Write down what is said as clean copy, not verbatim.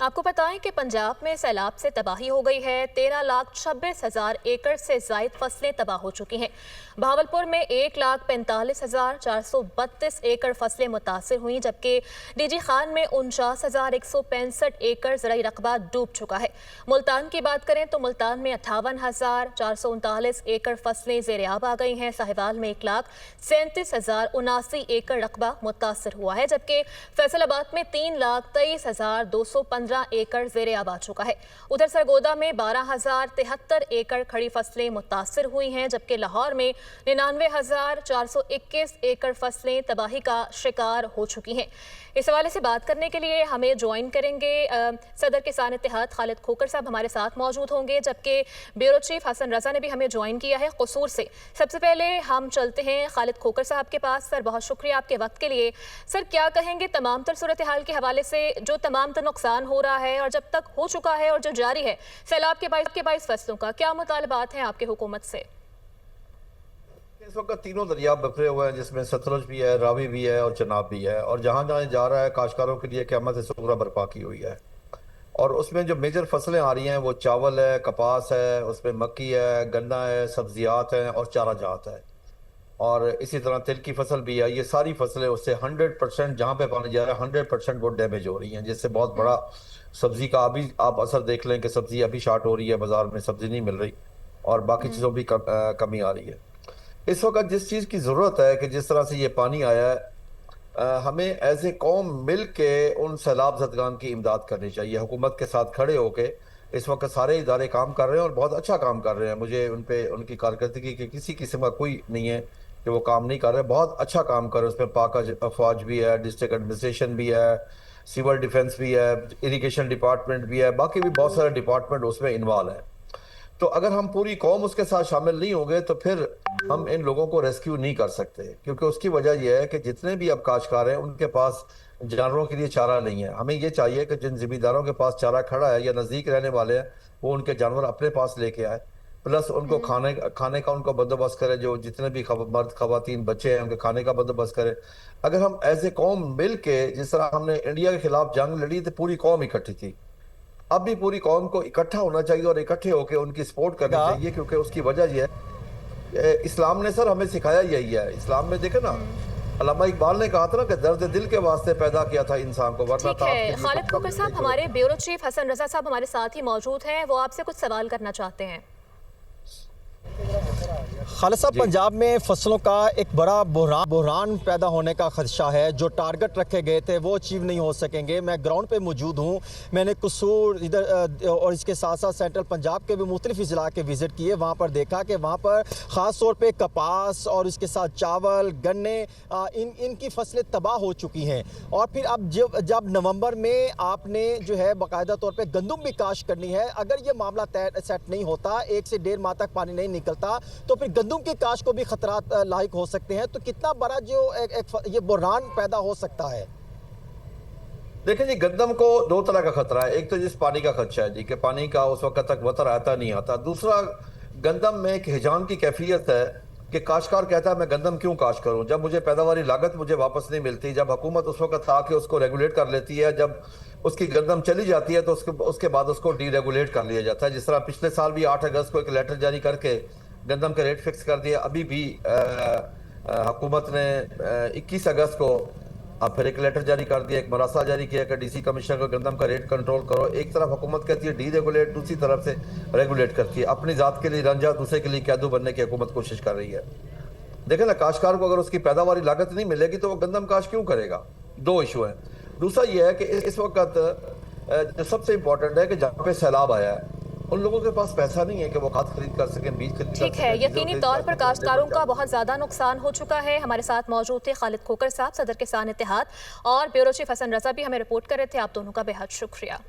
आपको बताएं कि पंजाब में सैलाब से तबाही हो गई है। 13,26,000 एकड़ से जायद फसलें तबाह हो चुकी हैं। बहावलपुर में 1,45,432 एकड़ फसलें मुतासर हुई, जबकि डीजी खान में 49,165 एकड़ ज़राई रकबा डूब चुका है। मुल्तान की बात करें तो मुल्तान में 58,439 एकड़ फसलें ज़ेर-ए-आब आ गई हैं। साहिवाल में 1,37,079 एकड़ रकबा मुतासर हुआ है, जबकि फैसलाबाद में 3,23,215 एकड़ ज़ेर-ए-आब आ चुका है। उधर सरगोदा में 12,073 एकड़ खड़ी फसलें मुतासर हुई हैं, जबकि लाहौर में 99,421 एकड़ फसलें तबाही का शिकार हो चुकी हैं। इस हवाले से बात करने के लिए हमें ज्वाइन करेंगे सदर किसान इत्तेहाद खालिद खोकर साहब हमारे साथ मौजूद होंगे, जबकि ब्यूरो चीफ हसन रजा ने भी हमें ज्वाइन किया है कसूर से। सबसे पहले हम चलते हैं खालिद खोकर साहब के पास। सर, बहुत शुक्रिया आपके वक्त के लिए। सर, क्या कहेंगे तमाम तर सूरत हाल के हवाले से, जो तमाम तर नुकसान हो रहा है और जब तक हो चुका है और जो जारी है सैलाब के बाइस फसलों का, क्या मुतालबात हैं आपके हुकूमत से? इस वक्त तीनों दरिया बिखरे हुए हैं, जिसमें सतलुज भी है, रावी भी है और चनाब भी है, और जहाँ जहाँ जा रहा है काश्तकारों के लिए क़यामत सुगरा बर्पा की हुई है। और उसमें जो मेजर फसलें आ रही हैं वो चावल है, कपास है, उसमें मक्की है, गन्ना है, सब्जियात हैं और चारा जात है, और इसी तरह तिल की फसल भी है। ये सारी फसलें उससे 100% जहाँ पे पानी जा रहा है 100% वो डैमेज हो रही हैं, जिससे बहुत बड़ा सब्जी का अभी आप असर देख लें कि सब्जी अभी शार्ट हो रही है, बाजार में सब्जी नहीं मिल रही और बाकी चीज़ों भी कमी आ रही है। इस वक्त जिस चीज़ की ज़रूरत है कि जिस तरह से ये पानी आया है, हमें एज ए कौम मिल के उन सैलाब ज़दगान की इमदाद करनी चाहिए। हुकूमत के साथ खड़े होके इस वक्त सारे इदारे काम कर रहे हैं और बहुत अच्छा काम कर रहे हैं। मुझे उन पे उनकी कारकर्दगी की किसी किस्म का कोई नहीं है कि वो काम नहीं कर रहे, बहुत अच्छा काम कर रहे हैं। उसमें पाक अफवाज भी है, डिस्ट्रिक्ट एडमिनिस्ट्रेशन भी है, सिविल डिफेंस भी है, इरिगेशन डिपार्टमेंट भी है, बाकी भी बहुत सारे डिपार्टमेंट उसमें इन्वॉल्व हैं। तो अगर हम पूरी कौम उसके साथ शामिल नहीं होंगे तो फिर हम इन लोगों को रेस्क्यू नहीं कर सकते, क्योंकि उसकी वजह यह है कि जितने भी अब काश्तकार हैं उनके पास जानवरों के लिए चारा नहीं है। हमें ये चाहिए कि जिन ज़मींदारों के पास चारा खड़ा है या नज़दीक रहने वाले हैं वो उनके जानवर अपने पास लेके आए, प्लस उनको खाने का उनको बंदोबस्त करे। जो जितने भी मर्द खवातीन बच्चे हैं उनके खाने का बंदोबस्त करे। अगर हम ऐसे कौम मिल के, जिस तरह हमने इंडिया के खिलाफ जंग लड़ी तो पूरी कौम इकट्ठी थी, अब भी पूरी कौम को इकट्ठा होना चाहिए और इकट्ठे होकर उनकी सपोर्ट करनी चाहिए, क्योंकि उसकी वजह यह है इस्लाम ने सर हमें सिखाया यही है। इस्लाम में देखे ना, अल्लामा इकबाल ने कहा था ना कि दर्द दिल के वास्ते पैदा किया था इंसान को, वरना ठीक है खालिद खोकर साहब, हमारे ब्यूरो चीफ हसन रजा साहब हमारे साथ ही मौजूद हैं, वो आपसे कुछ सवाल करना चाहते हैं। खालिद साहब, पंजाब में फसलों का एक बड़ा बहरान पैदा होने का खदशा है। जो टारगेट रखे गए थे वो अचीव नहीं हो सकेंगे। मैं ग्राउंड पे मौजूद हूँ, मैंने कसूर इधर और इसके साथ साथ सेंट्रल पंजाब के भी मुख्तलिफ इजला के विज़िट किए। वहाँ पर देखा कि वहाँ पर ख़ास तौर पे कपास और इसके साथ चावल, गन्ने, इनकी फसलें तबाह हो चुकी हैं। और फिर अब जब नवंबर में आपने जो है बाकायदा तौर पर गंदम भी काश्त करनी है, अगर ये मामला सेट नहीं होता, 1 से 1.5 माह तक पानी नहीं निकलता, तो फिर गंदम की काश्त को भी खतरात लायक हो सकते हैं। तो कितना बड़ा जो ये बहरान पैदा हो सकता है? देखिए जी, गंदम को 2 तरह का खतरा है। एक तो जिस पानी का खदशा है जी, कि पानी का उस वक्त तक वतर आता नहीं आता। दूसरा, गंदम में एक हिजान की कैफियत है कि काश्तकार कहता है मैं गंदम क्यों काश्त करूं जब मुझे पैदावारी लागत मुझे वापस नहीं मिलती। जब हुकूमत उस वक्त आके उसको रेगुलेट कर लेती है, जब उसकी गंदम चली जाती है तो उसके बाद उसको डीरेगुलेट कर लिया जाता है। जिस तरह पिछले साल भी 8 अगस्त को एक लेटर जारी करके गंदम के रेट फिक्स कर दिया। अभी भी हुकूमत ने 21 अगस्त को अब फिर एक लेटर जारी कर दिया, एक मरासा जारी किया कि डीसी कमिश्नर को गंदम का रेट कंट्रोल करो। एक तरफ हुकूमत कहती है डीरेगुलेट, दूसरी तरफ से रेगुलेट करती है। अपनी ज़ात के लिए रंजा, दूसरे के लिए कैदू बनने की हुकूमत कोशिश कर रही है। देखें ना, काश्तकार को अगर उसकी पैदावारी लागत नहीं मिलेगी तो वो गंदम काश्त क्यों करेगा? 2 इशू हैं। दूसरा ये है कि इस वक्त सबसे इंपॉर्टेंट है कि जहाँ पे सैलाब आया है उन लोगों के पास पैसा नहीं है कि वो खाद खरीद कर सकें, बीज खरीद कर सकें। ठीक है, यकीनी तौर पर काश्तकारों का बहुत ज़्यादा नुकसान हो चुका है। हमारे साथ मौजूद थे खालिद खोकर साहब, सदर किसान इत्तेहाद, और ब्यूरो चीफ हसन रजा भी हमें रिपोर्ट कर रहे थे। आप दोनों का बेहद शुक्रिया।